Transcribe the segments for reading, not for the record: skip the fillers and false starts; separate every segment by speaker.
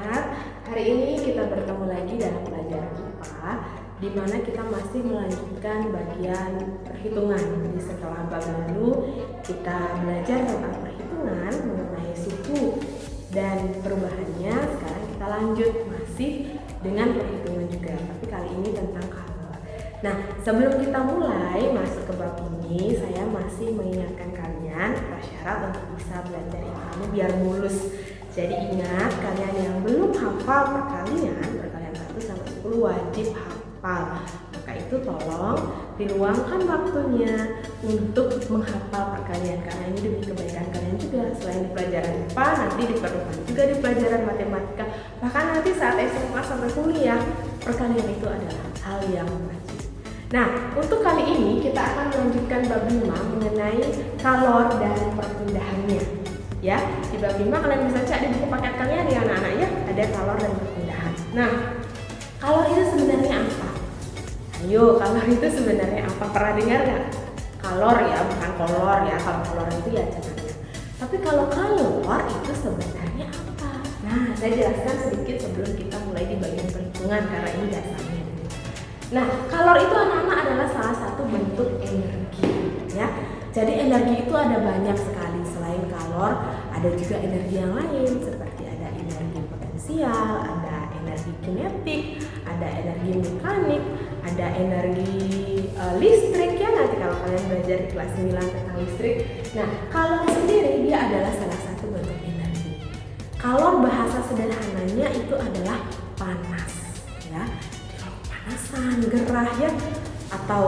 Speaker 1: pendengar, hari ini kita bertemu lagi dalam pelajaran IPA, di mana kita masih melanjutkan bagian perhitungan. Jadi setelah bab lalu kita belajar tentang perhitungan mengenai suku dan perubahannya. Sekarang kita lanjut masih dengan perhitungan juga, tapi kali ini tentang kalor. Nah, sebelum kita mulai masuk ke bab ini, saya masih mengingatkan kalian prasyarat untuk bisa belajar ini biar mulus. Jadi ingat, kalian yang belum hafal perkalian 1 sampai 10 wajib hafal. Maka itu tolong diluangkan waktunya untuk menghafal perkalian, karena ini demi kebaikan kalian juga. Selain di pelajaran IPA, nanti diperlukan juga di pelajaran matematika. Bahkan nanti saat SMA sampai kuliah, perkalian itu adalah hal yang wajib. Nah, untuk kali ini kita akan melanjutkan bab 5 mengenai kalor dan perpindahannya. Ya, di bab 5 kalian bisa cek di buku paket kalian ya anak-anak ya, ada kalor dan perpindahan. Nah, kalor itu sebenarnya apa? Ayo, kalor itu sebenarnya apa? Pernah dengar nggak? Kalor ya, bukan kolor ya. Kalau kolor itu ya caranya. Tapi kalau kalor itu sebenarnya apa? Nah, saya jelaskan sedikit sebelum kita mulai di bagian perhitungan karena ini dasarnya. Nah, kalor itu anak-anak adalah salah satu bentuk energi ya. Jadi energi itu ada banyak sekali. Selain kalor, ada juga energi yang lain seperti ada energi potensial, ada energi kinetik, ada energi mekanik, ada energi listrik ya, nanti kalau kalian belajar di kelas 9 tentang listrik. Nah, kalor sendiri dia adalah salah satu bentuk energi. Kalor bahasa sederhananya itu adalah panas ya. Panasan, gerah ya, atau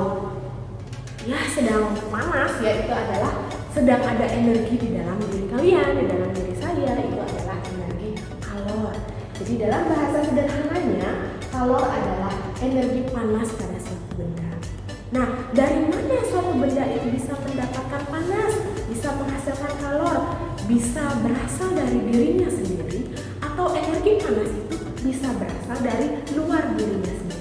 Speaker 1: ya sedang panas ya, itu adalah sedang ada energi di dalam diri kalian, di dalam diri saya, itu adalah energi kalor. Jadi dalam bahasa sederhananya, kalor adalah energi panas pada suatu benda. Nah, dari mana suatu benda itu bisa mendapatkan panas, bisa menghasilkan kalor, bisa berasal dari dirinya sendiri, atau energi panas itu bisa berasal dari luar dirinya sendiri.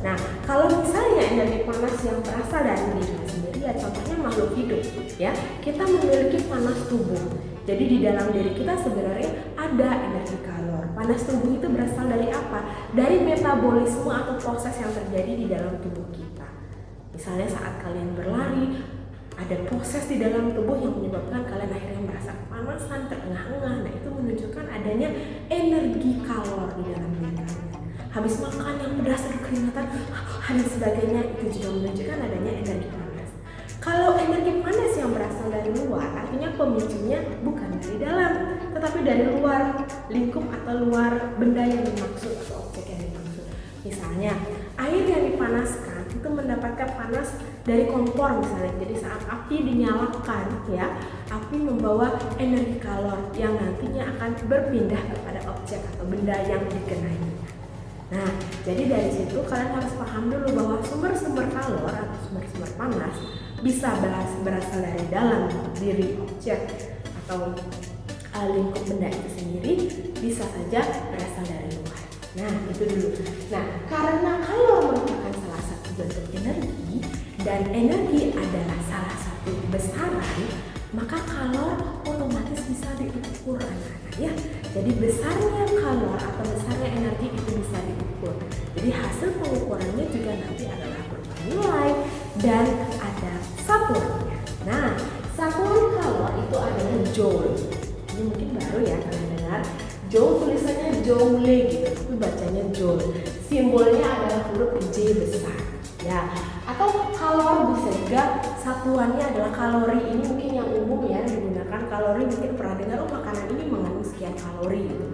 Speaker 1: Nah, kalau misalnya energi panas yang berasal dari diri sendiri ya, contohnya makhluk hidup ya, kita memiliki panas tubuh. Jadi di dalam diri kita sebenarnya ada energi kalor. Panas tubuh itu berasal dari apa? Dari metabolisme atau proses yang terjadi di dalam tubuh kita. Misalnya saat kalian berlari, ada proses di dalam tubuh yang menyebabkan kalian akhirnya merasa kepanasan, terengah-engah. Nah, itu menunjukkan adanya energi kalor di dalam diri kalian. Habis makan yang berasa keringatan dan sebagainya, itu juga menunjukkan adanya energi panas. Kalau energi panas yang berasal dari luar, artinya pemicunya bukan dari dalam, tetapi dari luar lingkup atau luar benda yang dimaksud atau objek yang dimaksud. Misalnya, air yang dipanaskan itu mendapatkan panas dari kompor misalnya. Jadi saat api dinyalakan ya, api membawa energi kalor yang nantinya akan berpindah kepada objek atau benda yang dikenai. Nah, jadi dari situ kalian harus paham dulu bahwa sumber-sumber kalor atau sumber-sumber panas bisa berasal dari dalam diri objek atau lingkup benda itu sendiri, bisa saja berasal dari luar. Nah, itu dulu. Nah, karena kalor merupakan salah satu bentuk energi dan energi adalah salah satu besaran, maka kalor otomatis bisa diukur anak-anak ya. Jadi besarnya kalor atau besarnya energi itu bisa diukur. Jadi hasil pengukurannya juga nanti adalah berupa nilai dan ada satuannya. Nah, satuan kalor itu adalah joule. Ini mungkin baru ya kalian dengar. Joule tulisannya joule gitu, tapi bacanya joule. Simbolnya adalah huruf J besar ya. Atau kalor bisa juga satuannya adalah kalori. Ini mungkin yang umum ya digunakan. Kalori mungkin pernah dengar, oh makanan ini mengandung sekian kalori gitu.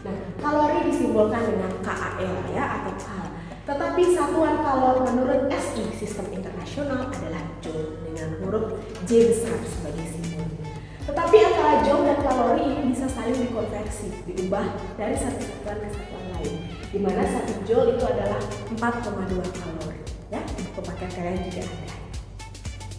Speaker 1: Nah, kalori disimbolkan dengan KAL ya atau kal. Tetapi satuan kalor menurut SI Sistem Internasional adalah joule dengan huruf J besar sebagai simbol. Tetapi antara joule dan kalori ini bisa saling dikonversi, diubah dari satu satuan ke satuan lain. Di mana 1 joule itu adalah 4,2 kalori. Ya, di buku paket kalian juga ada.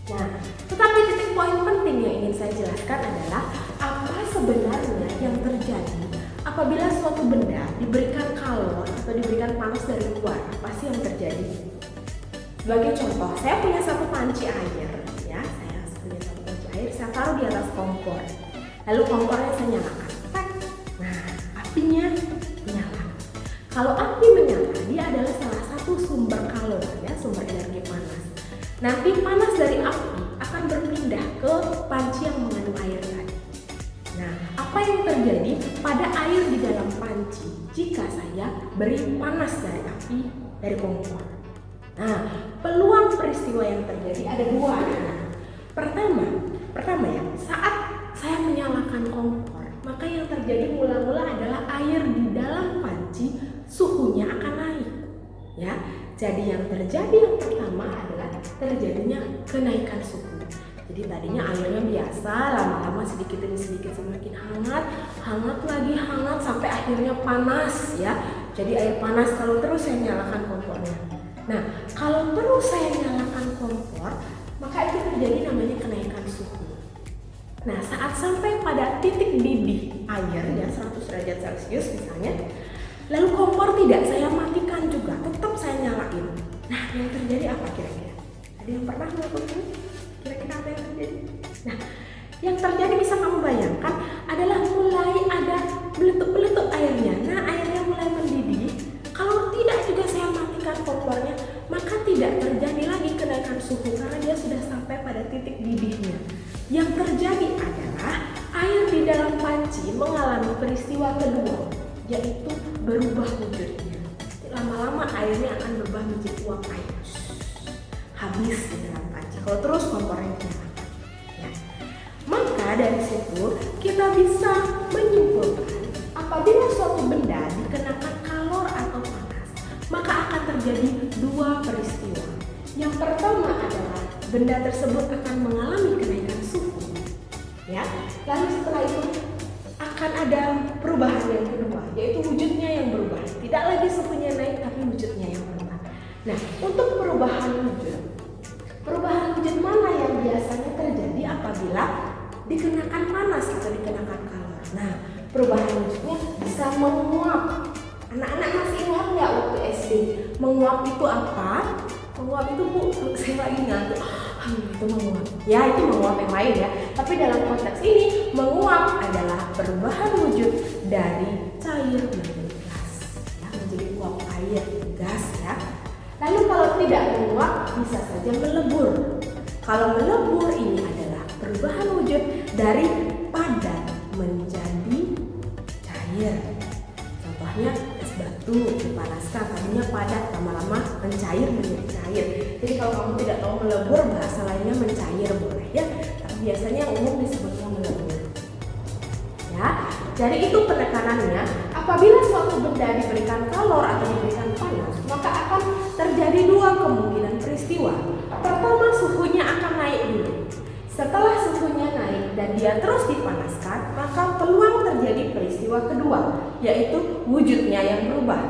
Speaker 1: Nah, tetapi titik poin penting yang ingin saya jelaskan adalah apa sebenarnya yang terjadi apabila suatu benda diberikan kalor atau diberikan panas dari luar. Apa sih yang terjadi? Sebagai contoh, saya punya satu panci air ya, saya punya satu panci air, saya taruh di atas kompor. Lalu kompornya saya nyalakan. Nah, apinya Kalau api menyala, dia adalah salah satu sumber kalor, ya, sumber energi panas. Nanti panas dari api akan berpindah ke panci yang mengandung air tadi. Nah, apa yang terjadi pada air di dalam panci jika saya beri panas dari api dari kompor? Nah, peluang peristiwa yang terjadi ada dua. Pertama ya, saat saya menyalakan kompor, maka yang terjadi mula-mula adalah air di dalam panci suhunya akan naik, ya. Jadi yang terjadi yang pertama adalah terjadinya kenaikan suhu. Jadi tadinya airnya biasa, lama-lama sedikit demi sedikit semakin hangat lagi hangat sampai akhirnya panas, ya. Jadi air panas kalau terus saya nyalakan kompornya. Nah, kalau terus saya nyalakan kompor, maka itu terjadi namanya kenaikan suhu. Nah, saat sampai pada titik didih air, ya, 100 derajat Celcius misalnya, lalu kompor tidak saya matikan juga, tetap saya nyalain. Nah, yang terjadi apa kira-kira? Ada yang pernah melakukan? Kira-kira apa yang terjadi? Nah, yang terjadi bisa kamu bayangkan adalah mulai ada beletuk-beletuk airnya. Nah, airnya mulai mendidih. Kalau tidak juga saya matikan kompornya, maka tidak terjadi lagi kenaikan suhu karena dia sudah sampai pada titik didihnya. Yang terjadi adalah air di dalam panci mengalami peristiwa kedua, yaitu berubah wujudnya. Lama-lama airnya akan berubah menjadi uap air. Habis di dalam panci kalau terus kompornya dinyalakan, ya. Maka dari situ kita bisa menyimpulkan apabila suatu benda dikenakan kalor atau panas, maka akan terjadi dua peristiwa. Yang pertama adalah benda tersebut akan mengalami kenaikan suhu, ya. Lalu setelah itu akan ada perubahan yang kedua, yaitu wujudnya yang berubah. Tidak lagi suhunya naik, tapi wujudnya yang berubah. Nah, untuk perubahan wujud mana yang biasanya terjadi apabila dikenakan panas atau dikenakan kalor? Nah, perubahan wujudnya bisa menguap. Anak-anak masih ingat nggak waktu SD? Menguap itu apa? Menguap itu, Bu, saya lagi ngantuk. Itu menguap. Ya, itu menguap yang lain, ya. Tapi dalam konteks ini, menguap adalah perubahan wujud dari cair menjadi gas, ya, menjadi uap air, gas, ya. Lalu kalau tidak menguap, bisa saja melebur. Kalau melebur ini adalah perubahan wujud dari padat menjadi cair. Contohnya es batu dipanaskan, tadinya padat, lama-lama mencair menjadi cair. Jadi kalau kamu tidak tahu melebur, bahasa lainnya mencair boleh, ya. Tapi biasanya yang umum disebutnya melebur. Ya, jadi itu penekanannya. Apabila suatu benda diberikan kalor atau diberikan panas, maka akan terjadi dua kemungkinan peristiwa. Pertama, suhunya akan naik dulu. Setelah suhunya naik dan dia terus dipanaskan, maka peluang terjadi peristiwa kedua, yaitu wujudnya yang berubah.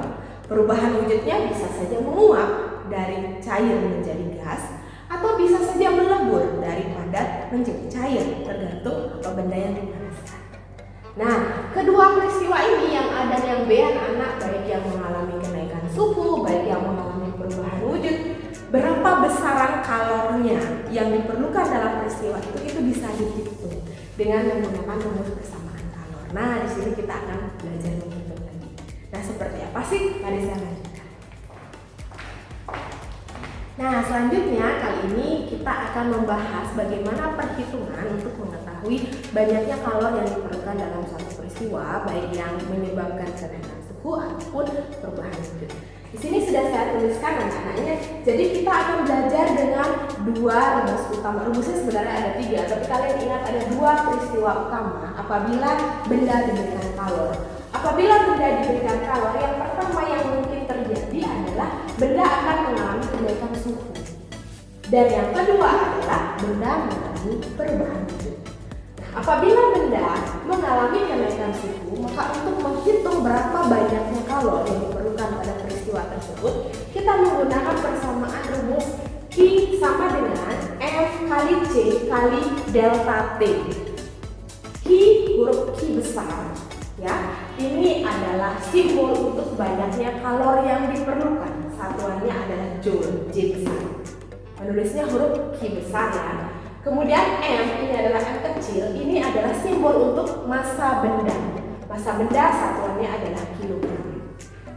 Speaker 1: Perubahan wujudnya bisa saja menguap dari cair menjadi gas, atau bisa saja melebur dari padat menjadi cair, tergantung apa benda yang dipanaskan. Nah, kedua peristiwa ini yang A dan yang B, anak-anak, baik yang mengalami kenaikan suhu, baik yang mengalami perubahan wujud, berapa besaran kalornya yang diperlukan dalam peristiwa itu bisa dihitung dengan menggunakan rumus persamaan kalor. Nah, di sini kita akan belajar menghitung lagi. Nah, seperti apa sih? Mari saya lanjutkan. Nah, selanjutnya kali ini kita akan membahas bagaimana perhitungan untuk mengetahui banyaknya kalor yang diperlukan dalam suatu peristiwa, baik yang menyebabkan kenaikan suhu ataupun perubahan wujud. Di sini sudah saya tuliskan anak-anaknya. Jadi kita akan belajar dengan dua rumus utama. Rumusnya sebenarnya ada 3, tapi kalian ingat ada 2 peristiwa utama apabila benda diberikan kalor. Apabila benda diberikan kalor, yang pertama yang mungkin terjadi adalah benda akan mengalami kenaikan suhu. Dan yang kedua adalah benda mengalami perubahan wujud. Apabila benda mengalami kenaikan suhu, maka untuk menghitung berapa banyaknya kalor yang diperlukan pada peristiwa tersebut, kita menggunakan persamaan rumus Q sama dengan F kali C kali delta T. Q huruf Q besar, ya, ini adalah simbol untuk banyaknya kalor yang diperlukan. Satuannya adalah joule, J besar. Menulisnya huruf Q besar, ya. Kemudian M ini adalah M kecil, ini adalah simbol untuk massa benda. Massa benda satuannya adalah kilogram.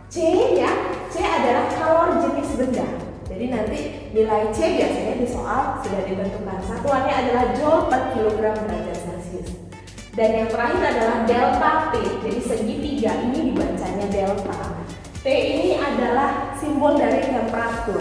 Speaker 1: C ya, C adalah kalor jenis benda. Jadi nanti nilai C biasanya di soal sudah ditentukan. Satuannya adalah joule per kilogram derajat Celcius. Dan yang terakhir adalah delta T. Jadi segitiga ini dibacanya delta. T ini adalah simbol dari temperatur.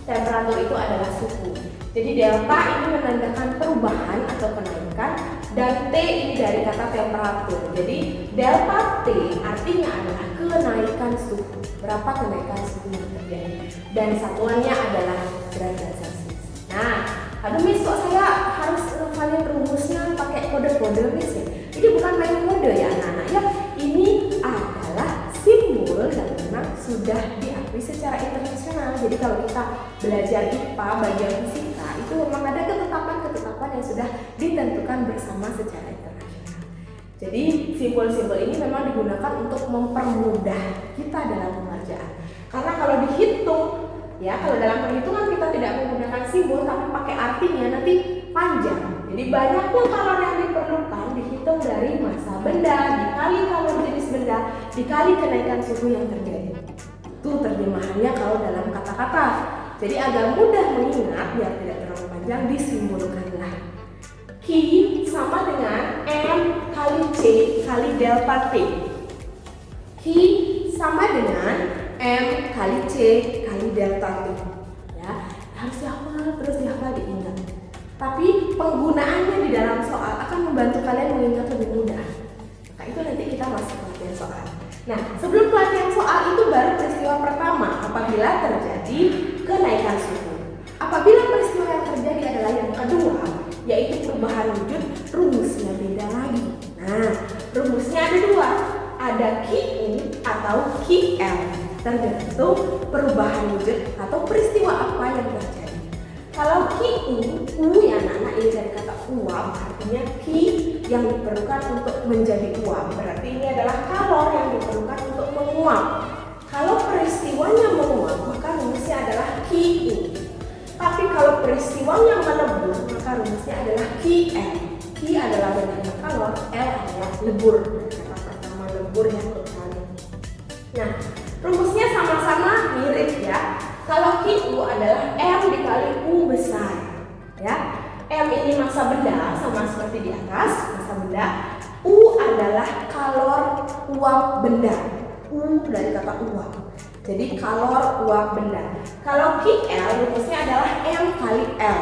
Speaker 1: Temperatur itu adalah suhu. Jadi delta ini menandakan perubahan atau kenaikan, dan T ini dari kata temperatur. Jadi delta T artinya adalah kenaikan suhu. Berapa kenaikan suhu yang terjadi? Dan satuannya adalah derajat Celcius. Nah, aduh Miss, kok saya harus ngafalin rumusnya pakai kode-kode Miss ya? Ini bukan main kode ya anak-anak ya. Ini adalah simbol yang memang sudah diakui secara internasional. Jadi kalau kita belajar IPA bagian fisika itu memang ada ketetapan-ketetapan yang sudah ditentukan bersama secara internasional. Jadi simbol-simbol ini memang digunakan untuk mempermudah kita dalam pengerjaan. Karena kalau dihitung ya, kalau dalam perhitungan kita tidak menggunakan simbol tapi pakai artinya nanti panjang. Jadi banyaknya kalor yang diperlukan dihitung dari massa benda dikali kalor jenis benda dikali kenaikan suhu yang terjadi. Itu terjemahannya kalau dalam kata-kata. Jadi agak mudah mengingat biar tidak terlalu panjang, disimbolkanlah. Q sama dengan M kali C kali delta T. Q sama dengan M kali C kali delta T. Ya, harus dihafal, terus dihafal, diingat. Tapi penggunaannya di dalam soal akan membantu kalian mengingat lebih mudah. Maka itu nanti kita masuk pelatihan soal. Nah, sebelum pelatihan soal itu baru peristiwa pertama apabila terjadi kenaikan suhu. Apabila peristiwa yang terjadi adalah yang kedua, yaitu perubahan wujud, rumusnya beda lagi. Nah, rumusnya ada dua, ada QU atau QL, tergantung perubahan wujud atau peristiwa apa yang terjadi. Kalau QU, U ya anak-anak, ini dari kata uap, artinya Q yang diperlukan untuk menjadi uap. Berarti ini adalah kalor yang diperlukan untuk menguap. Kalau peristiwanya menguap, maka rumusnya adalah QU. Tapi kalau peristiwanya melebur, maka rumusnya adalah QL. Q adalah banyaknya kalor, L adalah lebur. Kata pertama lebur yang kembali. Nah, rumusnya sama-sama mirip ya. Kalau QU adalah M dikali U besar, ya. M ini massa benda sama seperti di atas, massa benda. U adalah kalor uap benda. U dari kata uap. Jadi kalor uap benda. Kalau QL rumusnya adalah M kali L.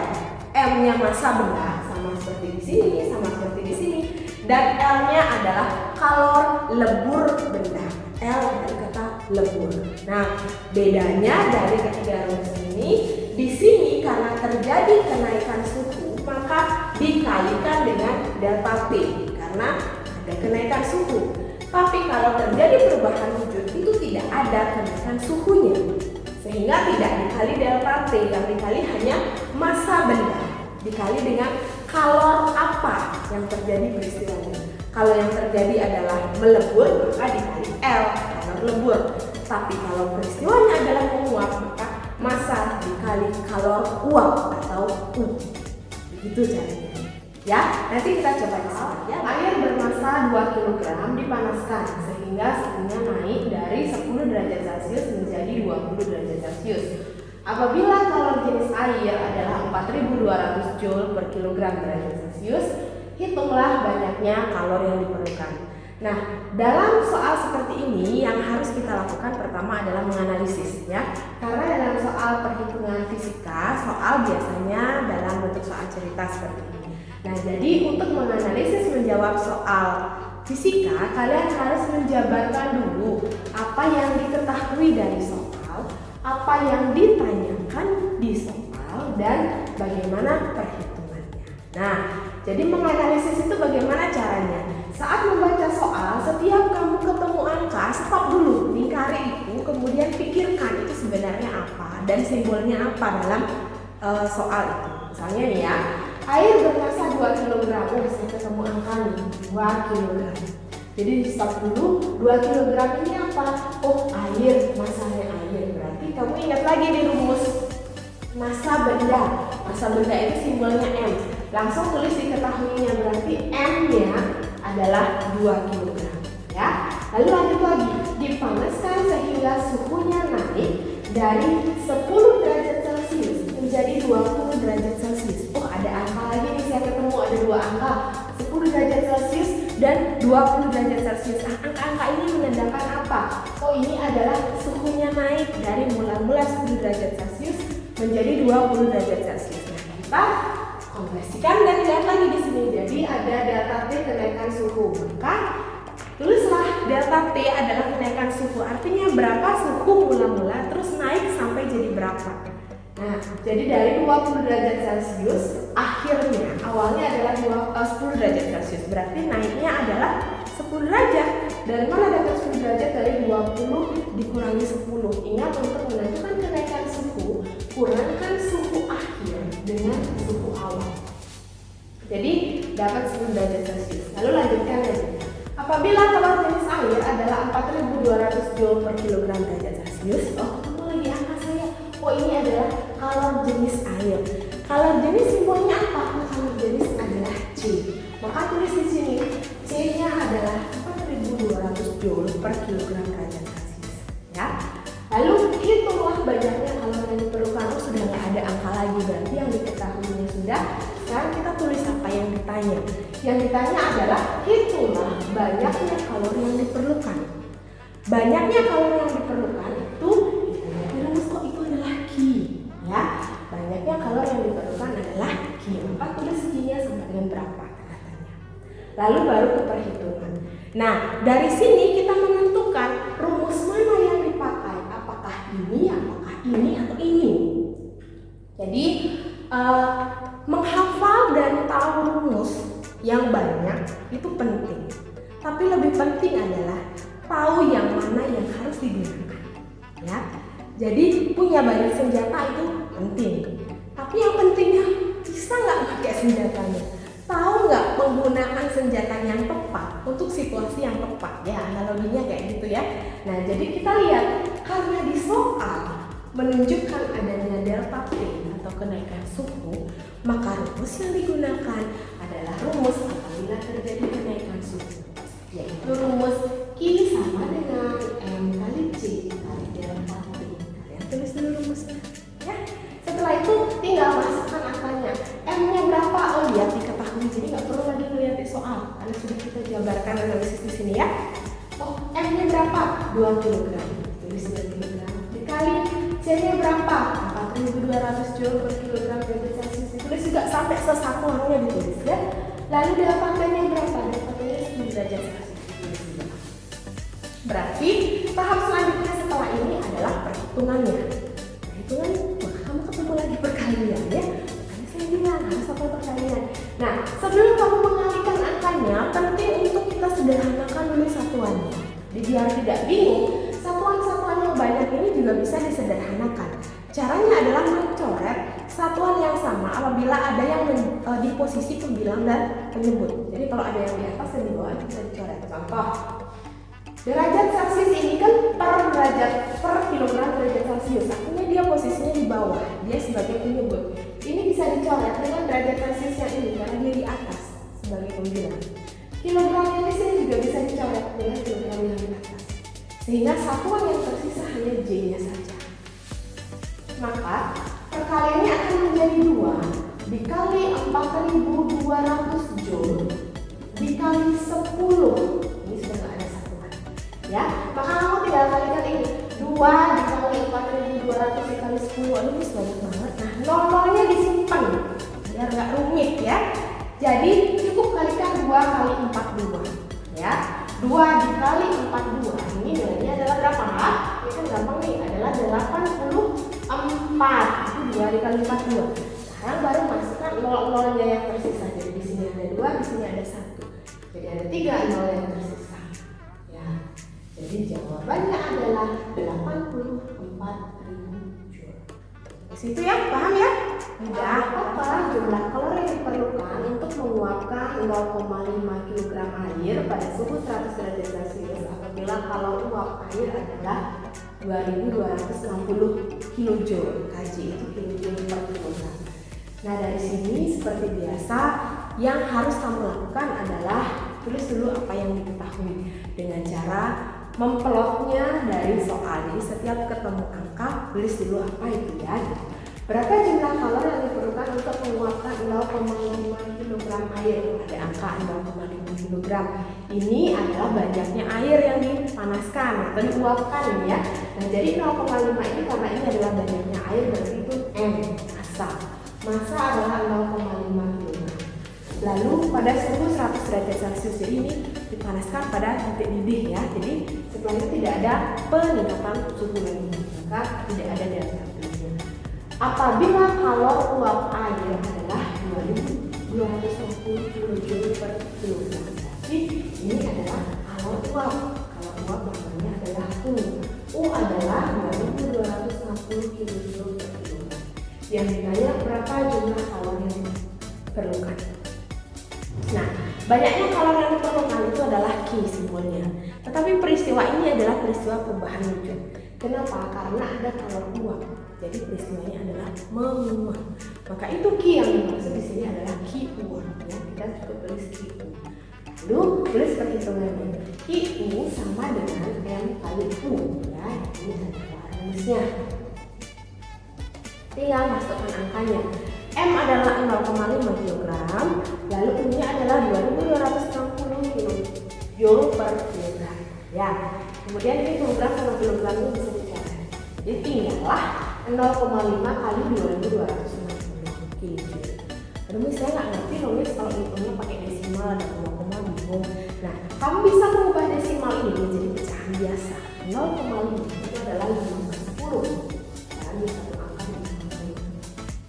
Speaker 1: M-nya massa benda sama seperti di sini, sama seperti di sini. Dan L-nya adalah kalor lebur benda. L dari kata lebur. Nah, bedanya dari ketiga rumus ini, di sini karena terjadi kenaikan suhu, maka dikalikan dengan delta T karena ada kenaikan suhu. Tapi kalau terjadi perubahan wujud itu tidak ada kenaikan suhunya, sehingga tidak dikali delta T, yang dikali hanya massa benda dikali dengan kalor apa yang terjadi peristiwanya. Kalau yang terjadi adalah melebur, maka dikali L, kalor lebur. Tapi kalau peristiwanya adalah menguap, maka massa dikali kalor uap atau U. Begitu caranya. Ya, nanti kita coba di sini ya. Air bermassa 2 kg dipanaskan sehingga suhunya naik dari 10 derajat Celcius menjadi 20 derajat Celcius. Apabila kalor jenis air adalah 4.200 joule per kilogram derajat Celcius, hitunglah banyaknya kalor yang diperlukan. Nah, dalam soal seperti ini yang harus kita lakukan pertama adalah menganalisis ya. Karena dalam soal perhitungan fisika, soal biasanya dalam bentuk soal cerita seperti ini. Nah, jadi untuk menganalisis menjawab soal fisika, kalian harus menjabarkan dulu apa yang diketahui dari soal, apa yang ditanyakan di soal, dan bagaimana perhitungannya. Nah, jadi menganalisis itu bagaimana caranya? Saat membaca soal, setiap kamu ketemu angka, stop dulu, lingkari itu, kemudian pikirkan itu sebenarnya apa dan simbolnya apa dalam soal itu. Misalnya nih ya, air bermassa 2 kg, saya ketemu angka nih, 2 kg. Jadi stop dulu, 2 kg ini apa? Oh, air, massanya air. Berarti kamu ingat lagi di rumus massa benda. Massa benda itu simbolnya M. Langsung tulis diketahuinya, berarti M-nya adalah 2 kg ya. Lalu lanjut lagi, dipanaskan sehingga suhunya naik dari 10 derajat Celcius menjadi 20 derajat Celcius. Oh, ada angka lagi nih, saya ketemu ada dua angka, 10 derajat Celcius dan 20 derajat Celcius. Angka-angka ini menandakan apa? Oh, ini adalah suhunya naik dari mula-mula 10 derajat Celcius menjadi 20 derajat Celcius. Nah, kita konversikan dan lihat lagi di sini. Jadi ada delta T kenaikan suhu. Maka tulislah delta T adalah kenaikan suhu. Artinya berapa suhu mula-mula terus naik sampai jadi berapa. Nah, jadi dari 20 derajat Celcius akhirnya awalnya adalah 10 derajat Celcius. Berarti naiknya adalah 10 derajat. Dari mana dapat 10 derajat? Dari 20 dikurangi 10. Ingat, untuk menentukan kenaikan suhu, kurangkan suhu akhir dengan suhu awal. Jadi dapat 10 derajat Celcius. Lalu lanjutkan lagi. Apabila telur jenis air adalah 4.200 joule per kilogram derajat Celcius, oh, ketemu lagi angka saya. Oh, ini adalah kalor jenis air. Kalor jenis simbolnya apa? Kalor jenis adalah C. Maka tulis di sini C-nya adalah 4.200 joule per kilogram derajat Celcius. Ya. Lalu hitunglah banyaknya kalori yang diperlukan. Oh, sudah nggak ada angka lagi, berarti yang diketahuinya sudah. Sekarang kita tulis apa yang ditanya. Yang ditanya adalah hitunglah banyaknya kalori yang diperlukan. Banyaknya kalori yang diperlukan itu rumus kok itu adalah Q, ya. Banyaknya kalori yang diperlukan adalah Q. Maka tulis Q-nya sama dengan berapa katanya. Lalu baru ke perhitungan. Nah, dari sini kita menentukan rumus mana yang dipakai. Apakah ini atau ini. Jadi menghafal dan tahu rumus yang banyak itu penting. Tapi lebih penting adalah tahu yang mana yang harus digunakan. Ya. Jadi punya banyak senjata itu penting. Tapi yang pentingnya bisa nggak pakai senjatanya. Tahu nggak menggunakan senjata yang tepat untuk situasi yang tepat. Ya, analoginya kayak gitu ya. Nah, jadi kita lihat karena di soal menunjukkan adanya delta T atau kenaikan suhu, maka rumus yang digunakan adalah rumus apabila terjadi kenaikan suhu, yaitu rumus Q sama dengan M kali C kali delta T. Kalian tulis dulu rumusnya, ya. Setelah itu tinggal masukkan angkanya. M-nya berapa? Oh, lihat diketahui, jadi nggak perlu lagi melihat di soal karena sudah kita jabarkan analisis di sini ya. Oh, M-nya berapa? 2 kg. Tulis 2 kg dikali C-nya berapa? 4.200 joule per kilogram derajat Celcius. Ditulis juga sampai sesatuannya ditulis ya. Lalu delta T-nya berapa? Delta T-nya 10 derajat Celcius. Berarti tahap selanjutnya setelah ini adalah perhitungannya. Perhitungan, wah, kamu ketemu lagi perkalian ya. Makanya saya bilang harus hafal perkalian. Nah, sebelum kamu mengalihkan angkanya, penting untuk kita sederhanakan dulu satuannya. Biar tidak bingung, satuan-satuan yang banyak ini juga bisa disederhanakan. Caranya adalah mencoret satuan yang sama apabila ada yang di posisi pembilang dan penyebut. Jadi kalau ada yang di atas dan di bawah itu bisa dicoret. Contoh, derajat Celcius ini kan per kilogram derajat Celcius. Artinya dia posisinya di bawah, dia sebagai penyebut. Ini bisa dicoret dengan derajat Celcius yang ini karena dia di atas sebagai pembilang. Kilogramnya di sini juga bisa dicoret dengan kilogram yang di atas. Sehingga satuan yang tersisa hanya J-nya saja. Maka perkaliannya akan menjadi 2 dikali 4.200 joule dikali 10. Ini sudah nggak ada satuan, ya. Maka kamu tinggal kalikan ini 2 dikali 4.200 dikali 10. Aduh, ini banyak banget. Nah, nol-nolnya disimpan biar nggak rumit ya. Jadi cukup kalikan 2 kali 42, ya. 2 dikali 42 ini nilainya adalah berapa? Ini kan gampang nih, adalah 84. Itu 2 dikali 42. Sekarang baru masukkan nol-nolnya yang tersisa. Jadi di sini ada 2, di sini ada 1. Jadi ada 3 nol yang tersisa. Ya. Jadi jawabannya adalah 84.000 joule. Di situ ya, paham ya? Mudah. Apa jumlah kalori yang diperlukan untuk menguapkan 0,5 kg air pada suhu 100 derajat Celcius apabila kalori uap air adalah 2260 kJ. Kj itu kilojoule per kilogram. Nah, dari sini seperti biasa yang harus kamu lakukan adalah tulis dulu apa yang diketahui dengan cara memplotnya dari soal. Jadi setiap ketemu angka, tulis dulu apa itu ya. Berapa jumlah kalori yang diperlukan untuk menguapkan 0,5 kg air? Ada angka 0,5 kg. Ini adalah banyaknya air yang dipanaskan atau diuapkan ya. Nah, jadi 0,5 ini karena ini adalah banyaknya air, berarti itu M, massa. Massa adalah 0,5 kg. Lalu pada suhu 100 derajat Celcius, jadi ini dipanaskan pada titik didih ya. Jadi setelah itu tidak ada peningkatan suhu lagi, maka tidak ada delta T. Apabila kalor uap air adalah 2260 kJ per kilogram, jadi ini adalah kalor uap. Kalor uap namanya adalah U. U adalah 2260 kJ per kilogram. Yang ditanya berapa jumlah kalor yang diperlukan. Nah, banyaknya kalor yang diperlukan itu adalah Q simbolnya. Tetapi peristiwa ini adalah peristiwa perubahan wujud. Kenapa? Karena ada kalor uap. Jadi peristiwanya adalah menguap. Maka itu Q yang dimaksud di sini adalah Q uap. Ya, kita cukup tulis Q. Lalu tulis perhitungannya. Q sama dengan M kali U. Ya, ini adalah rumusnya. Tinggal masukkan angkanya. M adalah 0,5 kg, lalu U-nya adalah 2260 kJ per kilogram. Ya, kemudian ini kilogram sama kilogram itu bisa dicatat. Jadi tinggallah 0,5 kali 2260 kJ. Aduh, saya nggak ngerti nulis kalau hitungnya pakai desimal dan koma bingung. Nah, kamu bisa mengubah desimal ini menjadi pecahan biasa. 0,5 itu adalah 5/10. Dan di satu angka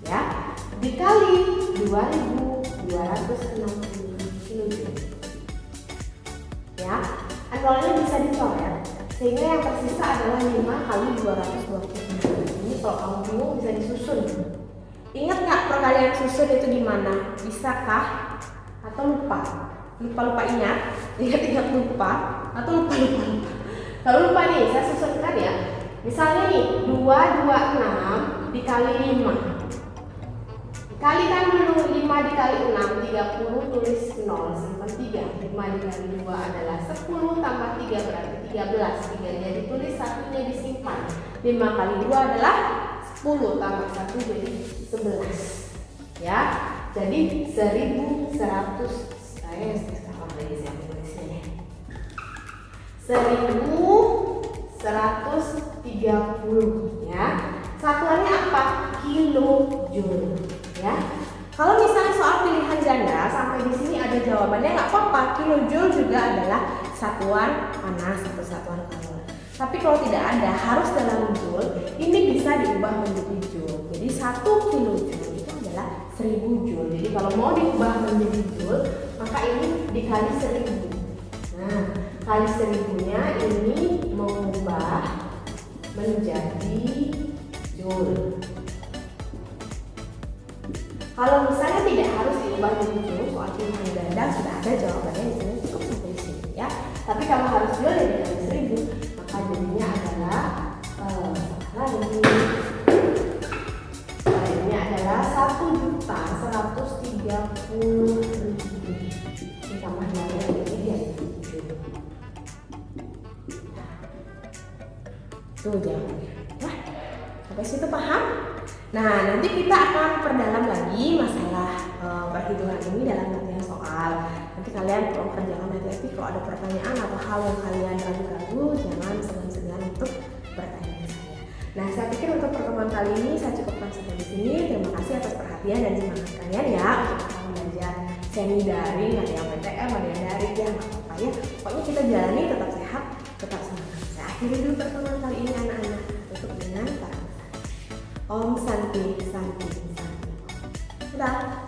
Speaker 1: ya, dikali 2260 kJ. Ya, nolnya bisa dicoret sehingga yang tersisa adalah 5 kali 226. Ini kalau kamu bingung bisa disusun. Ingat nggak perkalian susun itu di mana? Bisakah? Atau lupa? Lupa ingat? Ingat lupa? Atau lupa? Kalau lupa nih, saya susunkan ya. Misalnya nih, 226 dikali 5. Kalikan dulu 5 dikali 6, 30, tulis 0, simpan 3. 5 dikali 2 adalah 10, tambah 3 berarti 13. 3-nya ditulis, 1-nya disimpan. 5 kali 2 adalah 10, tambah 1 jadi 11. Ya, jadi 1100. Saya salah lagi saya tulisnya. 1130 ya. Satuannya apa? Kilojoule. Ya, kalau misalnya soal pilihan ganda sampai di sini ada jawabannya nggak apa-apa. Kilojoule juga adalah satuan panas atau satuan kalori. Tapi kalau tidak ada harus dalam joule, ini bisa diubah menjadi joule. Jadi 1 kilojoule itu adalah 1000 joule. Jadi kalau mau diubah menjadi joule, maka ini dikali 1000. Nah, kali 1000-nya ini mengubah menjadi joule. Kalau misalnya tidak harus diubah menjadi joule, soal pilihan ganda sudah ada jawabannya di sini, cukup sampai di sini ya. Tapi kalau harus joule ya dikali 1000, maka jadinya adalah jadinya adalah 1.130.000. Ditambah dengan ini ya. Tuh jawabannya. Wah, sampai situ paham? Nah, nanti kita akan perdalam lagi masalah perhitungan ini dalam latihan soal. Nanti kalian perlu kerjakan hati-hati kalau ada pertanyaan atau hal yang kalian ragu-ragu, jangan segan-segan untuk bertanya ke saya. Nah, saya pikir untuk pertemuan kali ini saya cukupkan sampai di sini. Terima kasih atas perhatian dan semangat kalian ya untuk kita belajar semi daring, ada yang PTM, ada yang daring ya, nggak apa-apa ya. Pokoknya kita jalani tetap sehat, tetap semangat. Saya akhiri dulu pertemuan kali ini anak-anak. Tutup dengan para Om Santi Santi Santi. Sudah.